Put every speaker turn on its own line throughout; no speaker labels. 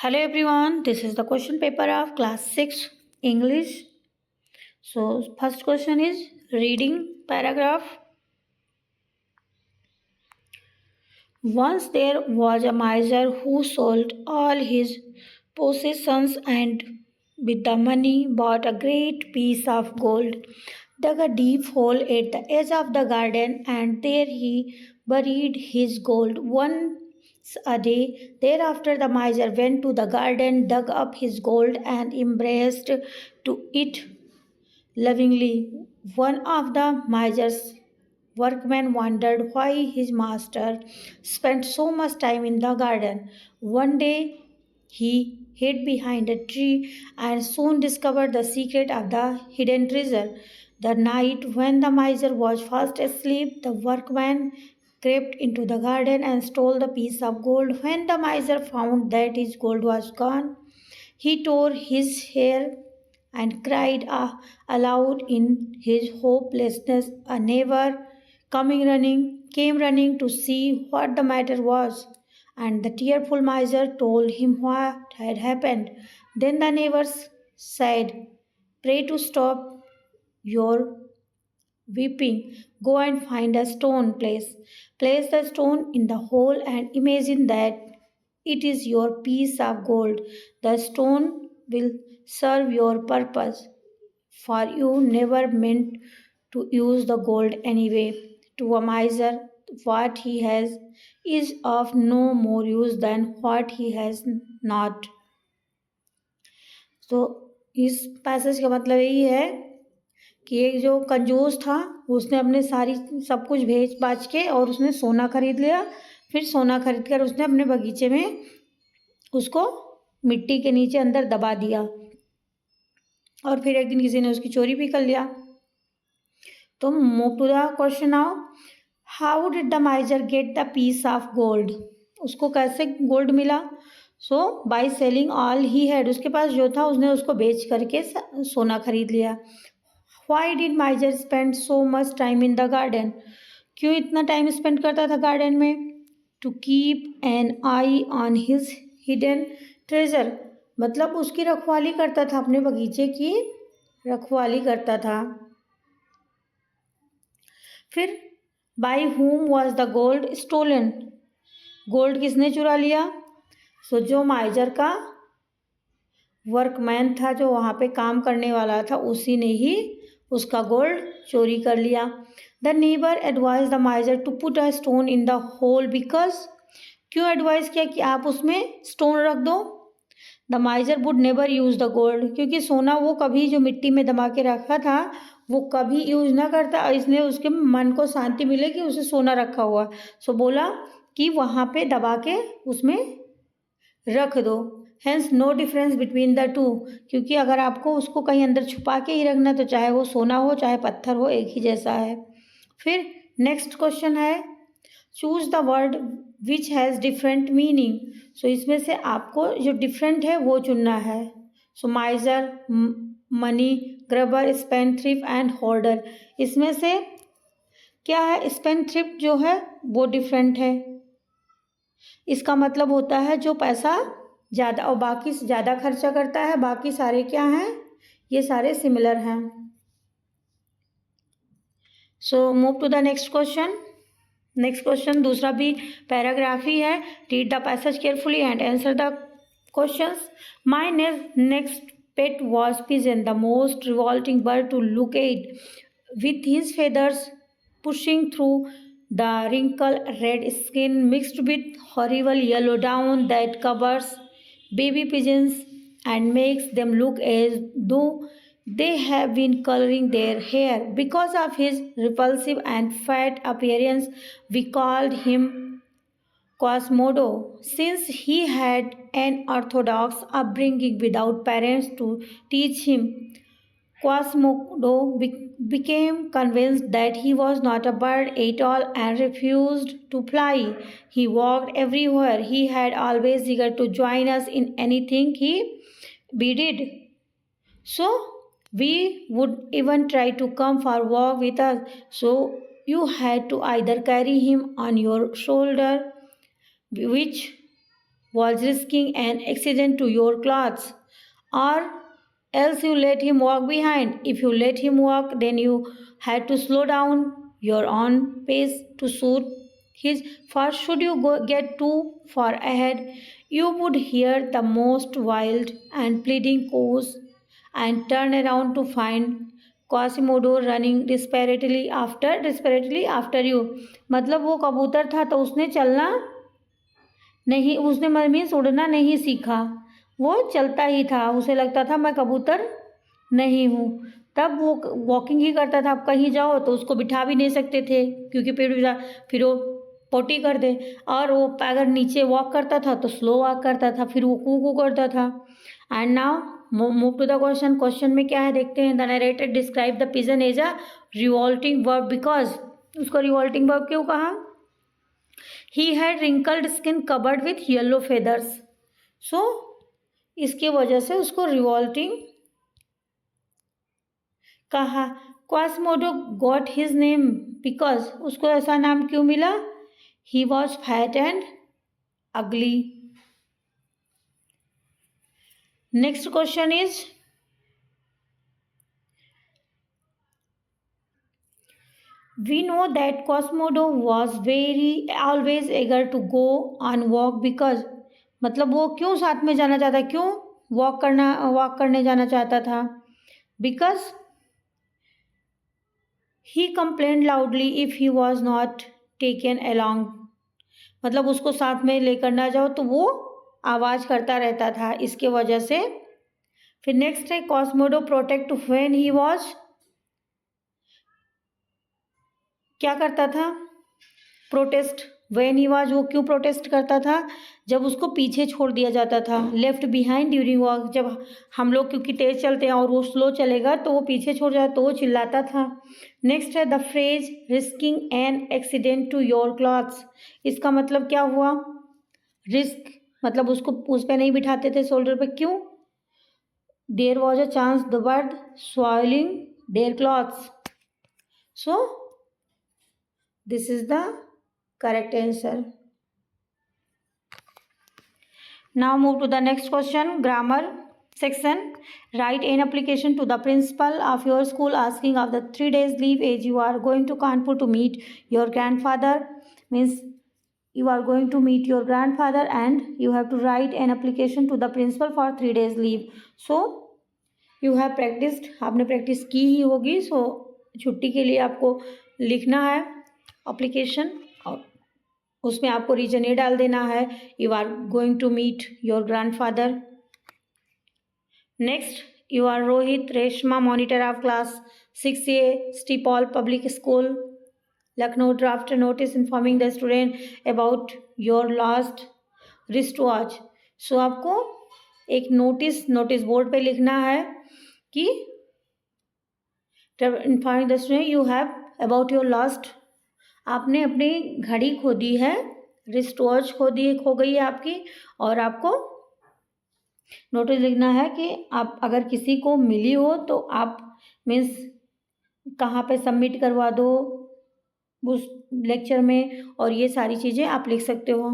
Hello everyone, this is the question paper of class 6 English. So, first question is reading paragraph. Once there was a miser who sold all his possessions and with the money bought a great piece of gold, dug a deep hole at the edge of the garden, and there he buried his gold. Once a day, thereafter, the miser went to the garden, dug up his gold, and embraced to it lovingly. One of the miser's workmen wondered why his master spent so much time in the garden. One day he hid behind a tree and soon discovered the secret of the hidden treasure. The night when the miser was fast asleep, the workman crept into the garden and stole the piece of gold. When the miser found that his gold was gone, he tore his hair and cried aloud in his hopelessness. A neighbor came running to see what the matter was, and the tearful miser told him what had happened. Then the neighbors said, "Pray to stop your weeping. Go and find a stone place. Place the stone in the hole and imagine that it is your piece of gold. The stone will serve your purpose, for you never meant to use the gold anyway. To a miser, what he has is of no more use than what he has not." तो इस passage का मतलब यही है कि एक जो कंजूस था उसने अपने सारी सब कुछ बेच बाच के और उसने सोना खरीद लिया। फिर सोना खरीद कर उसने अपने बगीचे में उसको मिट्टी के नीचे अंदर दबा दिया और फिर एक दिन किसी ने उसकी चोरी भी कर लिया। तो move to the question now, how did the miser get the piece of gold? उसको कैसे गोल्ड मिला? So by selling all he had, उसके पास जो था उसने उसको बेच करके सोना खरीद लिया। Why did miser spend so much time in the garden? क्यों इतना टाइम स्पेंड करता था गार्डन में? To keep an eye on his hidden treasure, मतलब उसकी रखवाली करता था, अपने बगीचे की रखवाली करता था। फिर by whom was the gold stolen, gold किसने चुरा लिया? सो जो माइजर का वर्कमैन था, जो वहाँ पे काम करने वाला था, उसी ने ही उसका गोल्ड चोरी कर लिया। The neighbour advise the miser to put a stone in the hole because, क्यों एडवाइस किया कि आप उसमें स्टोन रख दो? The miser would never use the gold, क्योंकि सोना वो कभी जो मिट्टी में दबा के रखा था वो कभी यूज ना करता, और इसलिए उसके मन को शांति मिले कि उसे सोना रखा हुआ। सो बोला कि वहाँ पे दबा के उसमें रख दो। Hence no difference between the two, क्योंकि अगर आपको उसको कहीं अंदर छुपा के ही रखना तो चाहे वो सोना हो चाहे पत्थर हो, एक ही जैसा है। फिर नेक्स्ट क्वेश्चन है, choose the word which has different meaning. So इसमें से आपको जो डिफरेंट है वो चुनना है। So miser, money, grabber, spendthrift and holder, इसमें से क्या है? स्पेंडथ्रिफ्ट जो है वो डिफरेंट है, इसका मतलब होता है जो पैसा ज़्यादा और बाकी ज़्यादा खर्चा करता है। बाकी सारे क्या हैं? ये सारे सिमिलर हैं। So move to the next question. Next question दूसरा भी पैराग्राफ ही है। Read the passage carefully and answer the questions. My next pet was pigeon, the most revolting bird to look at, with his feathers pushing through the wrinkled red skin mixed with horrible yellow down that covers baby pigeons and makes them look as though they have been coloring their hair. Because of his repulsive and fat appearance, we called him Quasimodo, since he had an orthodox upbringing without parents to teach him. Quasimodo became convinced that he was not a bird at all and refused to fly. He walked everywhere. He had always eager to join us in anything we did. So we would even try to come for a walk with us. So you had to either carry him on your shoulder, which was risking an accident to your clothes, or else you let him walk behind. If you let him walk, then you had to slow down your own pace to suit his. First, should you get too far ahead, you would hear the most wild and pleading coos and turn around to find Quasimodo running desperately after you. मतलब वो कबूतर था तो उसने चलना नहीं, उसने means उड़ना नहीं सीखा, वो चलता ही था, उसे लगता था मैं कबूतर नहीं हूँ, तब वो वॉकिंग ही करता था। आप कहीं जाओ तो उसको बिठा भी नहीं सकते थे क्योंकि फिर वो पोटी कर दे, और वो अगर नीचे वॉक करता था तो स्लो वॉक करता था, फिर वो कू करता था। And now move to the question में क्या है देखते हैं। The narrator describe the pigeon as a revolting verb because, उसको रिवॉल्टिंग वर्ब क्यों कहा? He had wrinkled skin covered with yellow feathers, so इसकी वजह से उसको रिवॉल्टिंग कहा। Quasimodo got his name because, उसको ऐसा नाम क्यों मिला? He was fat and ugly. Next question is, we know that Quasimodo was very always eager to go on walk because, मतलब वो क्यों साथ में जाना चाहता, क्यों वॉक करने जाना चाहता था? Because he complain loudly if he was not taken along, मतलब उसको साथ में लेकर ना जाओ तो वो आवाज़ करता रहता था, इसके वजह से। फिर नेक्स्ट है कॉस्मोडो प्रोटेक्ट व्हेन ही वॉज, क्या करता था? प्रोटेस्ट व्हेन ही वाज, वो क्यों प्रोटेस्ट करता था? जब उसको पीछे छोड़ दिया जाता था, लेफ्ट बिहाइंड ड्यूरिंग वॉक, जब हम लोग क्योंकि तेज चलते हैं और वो स्लो चलेगा तो वो पीछे छोड़ जाए तो वो चिल्लाता था। नेक्स्ट है the phrase risking an accident to your clothes, इसका मतलब क्या हुआ? रिस्क मतलब उसको उस पर नहीं बिठाते थे शोल्डर पे, क्यों? There was a chance the bird soiling their clothes, so this is the correct answer. Now move to the next question, grammar section. Write an application to the principal of your school asking of the 3 days leave as you are going to Kanpur to meet your grandfather. Means you are going to meet your grandfather and you have to write an application to the principal for 3 days leave. So you have practiced, आपने practice की ही होगी। सो छुट्टी के लिए आपको लिखना है application, और उसमें आपको रीजन ये डाल देना है you are going to meet your grandfather. Next, you are Rohit Reshma monitor of class 6A St Paul public school Lucknow, draft notice informing the student about your last wrist watch. So आपको एक नोटिस बोर्ड पे लिखना है कि informing the student you have about your last, आपने अपनी घड़ी खो दी है, रिस्ट वॉच खो गई है आपकी, और आपको नोटिस लिखना है कि आप अगर किसी को मिली हो तो आप मीन्स कहाँ पे सबमिट करवा दो उस लेक्चर में, और ये सारी चीज़ें आप लिख सकते हो।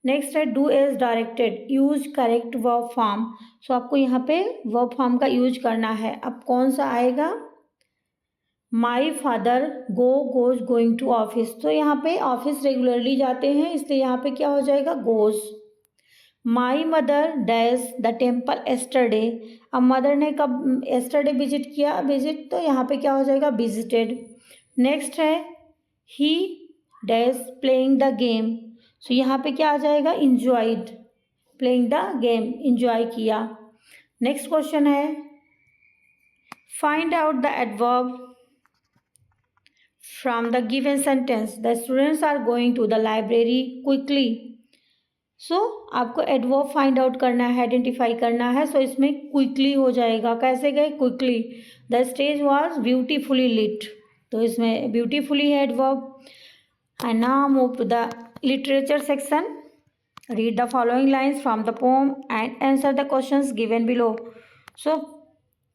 नेक्स्ट है do as directed, use correct verb form. So आपको यहाँ पे वर्ब फॉर्म का यूज करना है। अब कौन सा आएगा? My father goes going to office, तो यहाँ पे ऑफिस रेगुलरली जाते हैं इसलिए यहाँ पे क्या हो जाएगा? Goes. My mother dash the temple yesterday, अब मदर ने कब एस्टरडे विजिट किया, विजिट, तो यहाँ पे क्या हो जाएगा? विजिटेड। नेक्स्ट है he dash playing the game, so यहाँ पे क्या आ जाएगा? Enjoyed, playing the game, enjoy किया। नेक्स्ट क्वेश्चन है find out the adverb from the given sentence. The students are going to the library quickly. So आपको adverb find out करना है, आइडेंटिफाई करना है। सो इसमें क्विकली हो जाएगा। कैसे गए? Quickly. The stage was beautifully lit, तो इसमें ब्यूटीफुली है adverb. And now move to the literature section. Read the following lines from the poem and answer the questions given below. So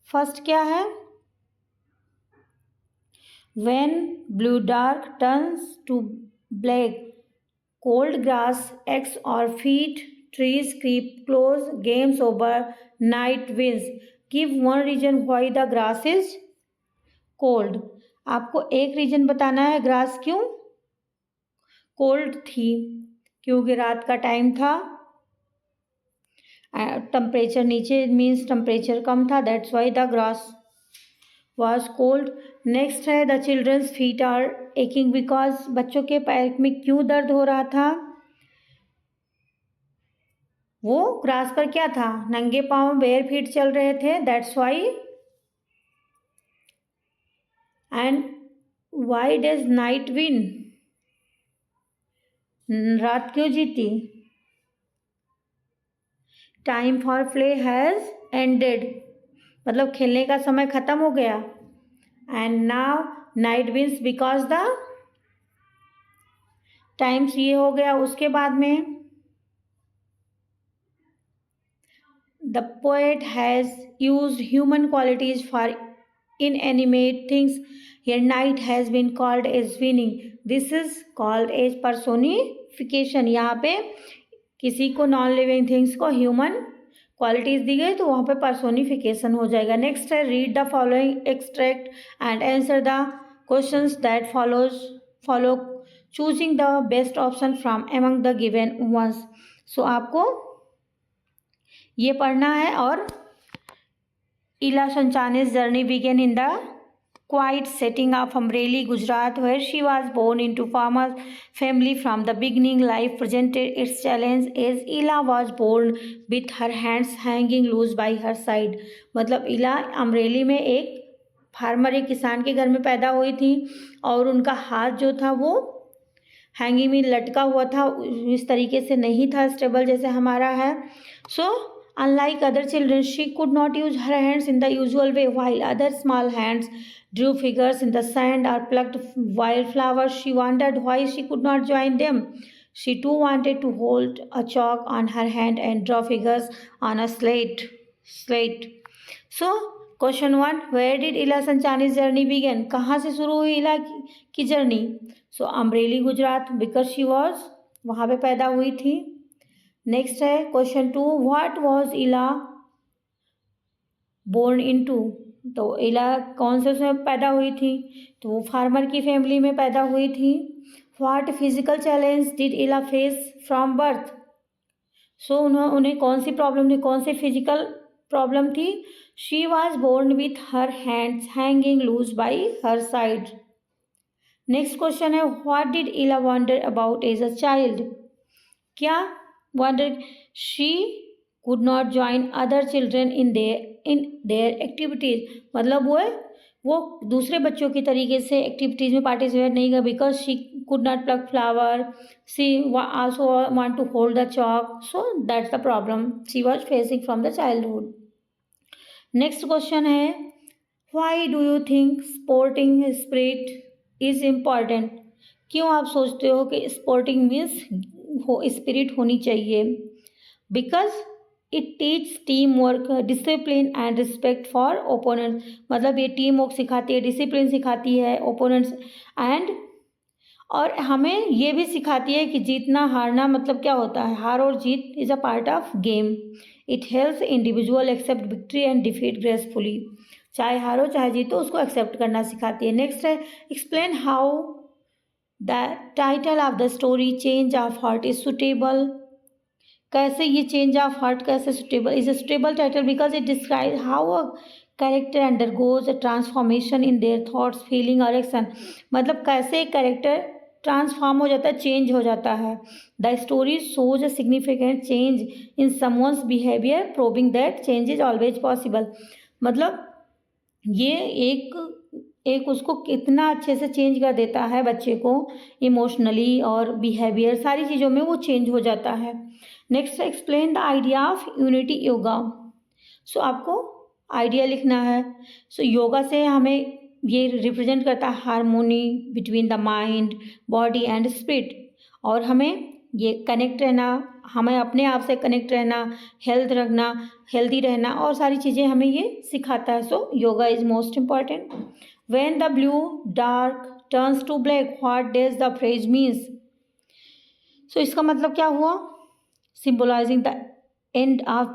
first क्या है? When blue dark turns to black, cold grass, eggs or feet, trees creep close, games over, night winds. Give one reason why the grass is cold. आपको एक reason बताना है grass क्यों cold थी, क्योंकि रात का टाइम था, टेम्परेचर नीचे मीन्स टेम्परेचर कम था, that's why the grass was cold. Next है the children's feet are aching because, बच्चों के पैर में क्यों दर्द हो रहा था, वो ग्रास पर क्या था, नंगे पांव बेयर फीट चल रहे थे, that's why. And why does night win, रात क्यों जीती, time for play has ended, मतलब खेलने का समय खत्म हो गया. And now night wins because the times, ये हो गया. उसके बाद में the poet has used human qualities for inanimate things. Here night has been called as winning. This is called as personification. यहाँ पे किसी को नॉन लिविंग थिंग्स को ह्यूमन क्वालिटीज दी गई तो वहाँ पे पर्सोनिफिकेशन हो जाएगा. नेक्स्ट है read the following extract and answer the questions that follow choosing the best option from among the given ones. So आपको ये पढ़ना है. और Ila Sanchani's journey began in the quiet setting of Amreli, Gujarat, where she was born into farmer's family. From the beginning, life presented its challenge as Ila was born with her hands hanging loose by her side. मतलब इला अमरेली में एक farmer, एक किसान के घर में पैदा हुई थी और उनका हाथ जो था वो हैंगिंग में लटका हुआ था, इस तरीके से नहीं था स्टेबल जैसे हमारा है. सो unlike other children, she could not use her hands in the usual way. While other small hands drew figures in the sand or plucked wildflowers, she wondered why she could not join them. She too wanted to hold a chalk on her hand and draw figures on a slate. So, question 1, where did Ila Sanchani's journey begin? कहाँ से शुरू हुई इला की journey? So, Amreli Gujarat, because she was वहाँ पे पैदा हुई थी. नेक्स्ट है क्वेश्चन 2, व्हाट वॉज इला बोर्न इनटू, तो इला कौन से उसमें पैदा हुई थी, तो वो फार्मर की फैमिली में पैदा हुई थी. What physical challenge did Ila face from birth, so उन्हें कौन सी प्रॉब्लम थी, कौन सी फिजिकल प्रॉब्लम थी. She was born with her hands hanging loose by her side. Next question है what did Ila wonder about as a child, क्या wondered she could not join other children in their activities, मतलब वो दूसरे बच्चों की तरीके से एक्टिविटीज़ में पार्टिसिपेट नहीं कर, because she could not pluck flower, she also want to hold the chalk, so that's the problem she was facing from the childhood. Next question है why do you think sporting spirit is important, क्यों आप सोचते हो कि sporting means spirit होनी चाहिए. Because it teach team work, discipline and respect for opponents, मतलब ये टीम वर्क सिखाती है, डिसिप्लिन सिखाती है ओपोनेंट्स एंड, और हमें ये भी सिखाती है कि जीतना हारना मतलब क्या होता है, हार और जीत is a part of game. It helps individual accept victory and defeat gracefully, चाहे हारो चाहे जीतो उसको एक्सेप्ट करना सिखाती है. नेक्स्ट है explain how the title of the story change of heart is suitable, कैसे ये चेंज ऑफ हार्ट कैसे suitable is a suitable title because it describe how a character undergoes a transformation in their thoughts feeling और action, मतलब कैसे एक character transform हो जाता है, चेंज हो जाता है. The story shows a significant change in someone's behaviour proving that change is always possible, मतलब ये एक उसको कितना अच्छे से चेंज कर देता है बच्चे को, इमोशनली और बिहेवियर सारी चीज़ों में वो चेंज हो जाता है. Next explain the idea of unity yoga, so आपको आइडिया लिखना है. सो योगा से हमें ये रिप्रेजेंट करता है harmony between the mind body and spirit, और हमें ये कनेक्ट रहना, हमें अपने आप से कनेक्ट रहना, हेल्थ रखना, हेल्दी रहना और सारी चीज़ें हमें ये सिखाता है. So yoga is most important. When the blue dark turns to black, what does the phrase means? सो इसका मतलब क्या हुआ, symbolizing the end of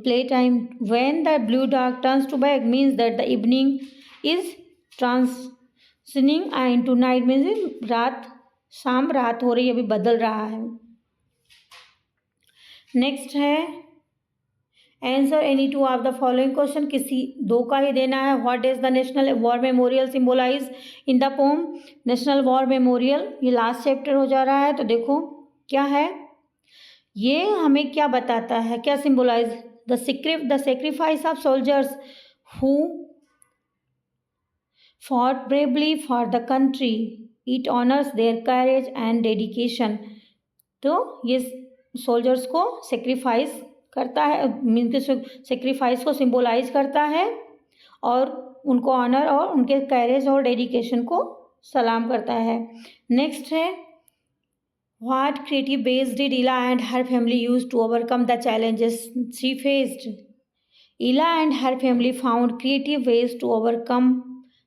playtime. When the blue dark turns to black means that the evening is transitioning into night, means रात, शाम रात हो रही है, अभी बदल रहा है. नेक्स्ट है answer any two of the following question, किसी दो का ही देना है. What is the national war memorial symbolise in the poem. National war memorial, ये लास्ट चैप्टर हो जा रहा है, तो देखो क्या है, ये हमें क्या बताता है, क्या symbolise, the sacrifice of soldiers who fought bravely for the country, it honours their courage and dedication. तो ये सोल्जर्स को सेक्रीफाइस करता है, मीन के सेक्रीफाइस को सिंबलाइज करता है और उनको ऑनर और उनके करेज और डेडिकेशन को सलाम करता है. नेक्स्ट है what creative ways did Ila and her family use to overcome the challenges she faced. Ila and her family found creative ways to overcome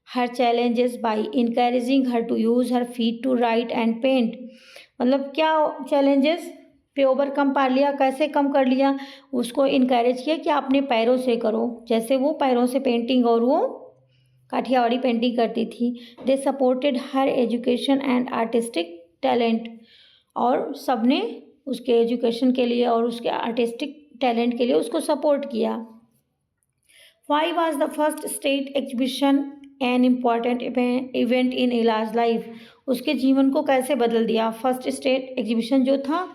her challenges by encouraging her to use her feet to write and paint. मतलब क्या challenges पे overcome पा लिया, कैसे कम कर लिया, उसको encourage किया कि अपने पैरों से करो, जैसे वो पैरों से पेंटिंग और वो काठियावाड़ी पेंटिंग करती थी. They supported her education and artistic talent, और सबने उसके एजुकेशन के लिए और उसके आर्टिस्टिक टैलेंट के लिए उसको सपोर्ट किया. Why was the first state exhibition an important event in इलाज लाइफ. उसके जीवन को कैसे बदल दिया, फर्स्ट स्टेट एग्जीबिशन जो था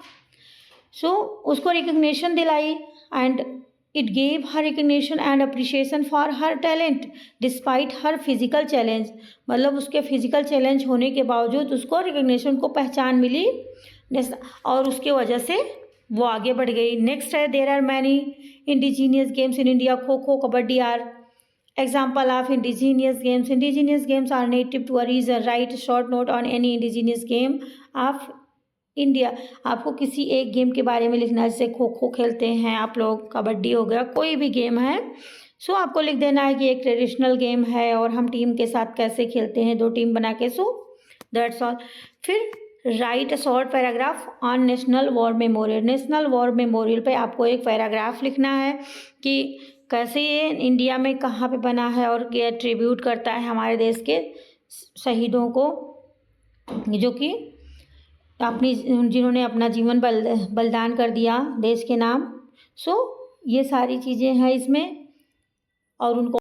सो उसको रिकग्निशन दिलाई and it gave her recognition and appreciation for her talent despite her physical challenge. मतलब उसके फिजिकल चैलेंज होने के बावजूद उसको रिकग्निशन को पहचान मिली और उसके वजह से वो आगे बढ़ गई. नेक्स्ट है there are many indigenous games in India. Kho kho, kabaddi are example of indigenous games. Indigenous games are native to a region. Write short note on any indigenous game of India. आपको किसी एक गेम के बारे में लिखना है, जैसे खो खो खेलते हैं आप लोग, कबड्डी हो गया, कोई भी गेम है, सो आपको लिख देना है कि एक ट्रेडिशनल गेम है और हम टीम के साथ कैसे खेलते हैं, 2 टीम बना के. So that's all. फिर write a short paragraph on national war memorial. National war memorial पे आपको एक पैराग्राफ लिखना है कि कैसे ये इंडिया में कहाँ पे बना है और ये ट्रिब्यूट करता है हमारे देश के शहीदों को, जो कि अपनी जिन्होंने अपना जीवन बलिदान कर दिया देश के नाम. सो ये सारी चीज़ें हैं इसमें और उनको